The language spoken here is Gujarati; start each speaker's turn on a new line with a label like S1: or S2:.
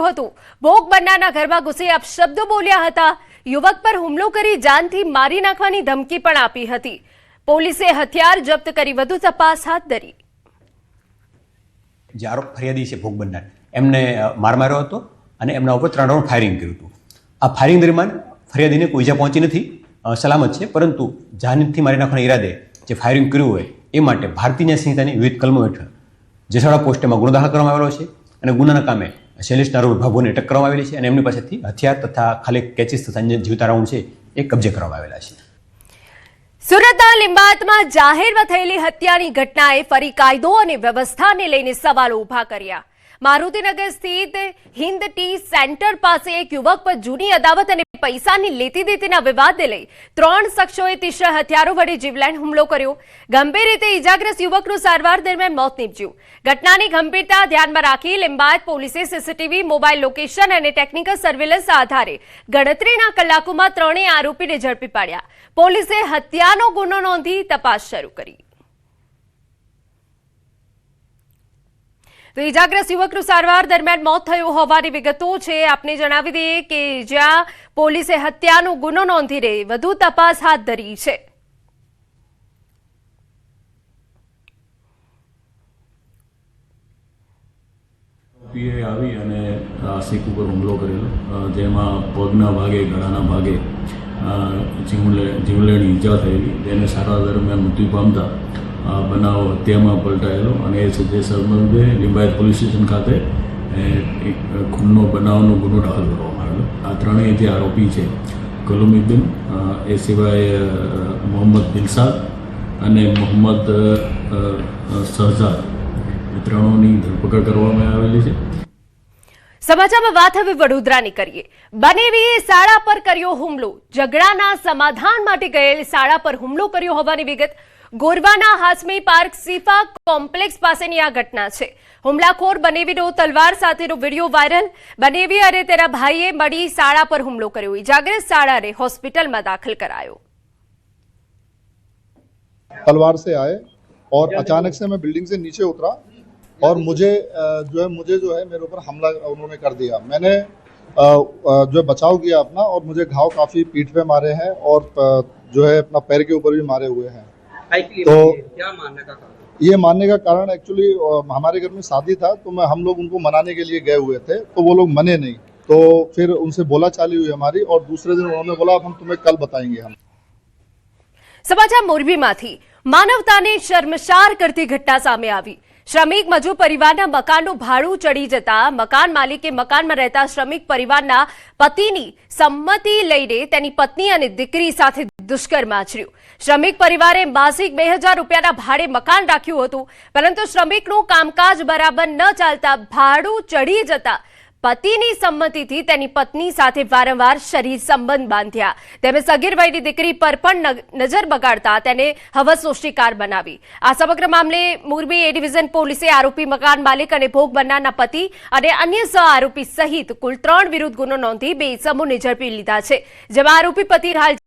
S1: કર્યું હતું। ભોગ બનનારના ઘરમાં ઘૂસી અપશબ્દો બોલ્યા હતા। યુવક પર હુમલો કરી જાનથી મારી નાખવાની ધમકી પણ આપી હતી। પોલીસે હથિયાર જપ્ત કરી વધુ તપાસ હાથ ધરી।
S2: જે આરોપ ફરિયાદી છે ભોગ બનનાર એમને માર માર્યો હતો અને એમના ઉપર 3 રાઉન્ડ ફાયરિંગ કર્યું હતું। આ ફાયરિંગ દરમિયાન ફરિયાદીને કોઈ ઇજા પહોંચી નથી, સલામત છે, પરંતુ જાનથી મારી નાખવાના ઈરાદે જે ફાયરિંગ કર્યું હોય એ માટે ભારતીય ન્યાય સંહિતાની વિવિધ કલમો હેઠળ જેસડા પોસ્ટમાં ગુનો દાખલ કરવામાં આવેલો છે અને ગુનાના કામે શૈલેષના આરોપી ભાભોને અટક કરવામાં આવેલી છે અને એમની પાસેથી હથિયાર તથા ખાલી કેચીસ તથા જીવતા રાઉન્ડ છે એ કબજે કરવામાં આવેલા છે।
S1: સુરતના લિંબાયતમાં જાહેરમાં થયેલી હત્યાની ઘટનાએ ફરી કાયદો અને વ્યવસ્થાને લઈને સવાલો ઊભા કર્યા। મારુતિનગર સ્થિત હિન્દ ટી સેન્ટર પાસે એક યુવક પર જૂની અદાવત અને પૈસાની લેતી દેતીના વિવાદને લઈ 3 શખ્સોએ તીક્ષ્ણ હથિયારો વડે જીવલેણ હુમલો કર્યો। ગંભીર રીતે ઇજાગ્રસ્ત યુવકનું સારવાર દરમિયાન મોત નીપજ્યું। ઘટનાની ગંભીરતા ધ્યાનમાં રાખી લિંબાયત પોલીસે સીસીટીવી, મોબાઈલ લોકેશન અને ટેકનિકલ સર્વેલન્સના આધારે ગણતરીના કલાકોમાં 3 આરોપીને ઝડપી પાડ્યા। પોલીસે હત્યાનો ગુનો નોંધી તપાસ શરૂ કરી। તો ઇજાગ્રસ્ત યુવકનું સારવાર દરમિયાન મોત થયું હોવાની વિગતો છે। આપને જણાવી દઈએ કે જ્યાં પોલીસે હત્યાનો ગુનો નોંધી વધુ તપાસ હાથ ધરી છે।
S3: આવી અને આશિક ઉપર હુમલો કરેલો, જેમાં પગના ભાગે, ગળાના ભાગે જીવલેણ ઈજા થયેલી, તેને સારવાર દરમિયાન મૃત્યુ પામતા બનાવ હત્યામાં પલટાયેલો અને એ છે જે સંબંધે લિંબાયત પોલીસ સ્ટેશન ખાતે એક ખૂનનો બનાવનો ગુનો દાખલ કરવામાં આવેલો। આ ત્રણેય જે આરોપી છે કલુમુદ્દીન, એ સિવાય મોહમ્મદ દિલશાદ અને મોહમ્મદ શહજાદ, એ ત્રણોની ધરપકડ કરવામાં આવેલી છે।
S1: સમાચારમાં વાત હવે વડોદરાની કરીએ। બનેવીએ શાળા પર કર્યો હુમલો। ઝઘડાના સમાધાન માટે ગયેલ શાળા પર હુમલો કર્યો હોવાની વિગત। ગોરવાના હાસમી પાર્ક સીફા કોમ્પ્લેક્સ પાસેની આ ઘટના છે। હુમલાખોર બનેવીનો તલવાર સાથેનો વિડીયો વાયરલ। બનેવી અને તેના ભાઈએ મળી શાળા પર હુમલો કર્યો। ઇજાગ્રસ્ત શાળાને હોસ્પિટલમાં દાખલ કરાયો।
S4: तलवार से आए और अचानक से मैं बिल्डिंग से नीचे उतरा और मुझे जो है मेरे ऊपर हमला उन्होंने कर दिया। मैंने जो है बचाव किया अपना और मुझे घाव काफ़ी पीठ पे मारे हैं और जो है अपना पैर के ऊपर भी मारे हुए हैं। तो
S5: क्या मानने का कारण?
S4: ये मानने का कारण एक्चुअली हमारे घर में शादी था, तो हम लोग उनको मनाने के लिए गए हुए थे, तो वो लोग मने नहीं, तो फिर उनसे बोला चाली हुई हमारी और दूसरे दिन उन्होंने बोला अब हम तुम्हें कल बताएंगे। हम
S1: समाचार मोरबीमांथी मानवताने शर्मसार करती घटना सामे आवी। श्रमिक मजूर परिवारना मकानનું ભાડું ચડી જતા મકાન માલિકે મકાનમાં રહેતા શ્રમિક પરિવારના પતિની સંમતિ લઈને તેની પત્ની અને દીકરી સાથે દુષ્કર્મ આચર્યું। શ્રમિક પરિવારે માસિક 2000 રૂપિયાના ભાડે મકાન રાખ્યું હતું, પરંતુ શ્રમિકનું કામકાજ બરાબર ન ચાલતા ભાડું ચડી જતા પતિની સંમતિથી તેની પત્ની સાથે વારંવાર શરીર સંબંધ બાંધ્યા। તેમજ સગીર વયની દીકરી પર પણ નજર બગાડતા તેને હવસનો શિકાર બનાવી। આ સમગ્ર મામલે મોરબી એ ડિવિઝન પોલીસે આરોપી મકાન માલિક અને ભોગ બનનારના પતિ અને અન્ય સહ આરોપી સહિત કુલ 3 વિરુદ્ધ ગુનો નોંધી 2 ઇસમોને ઝડપી લીધા છે, જેમાં આરોપી પતિ હાલ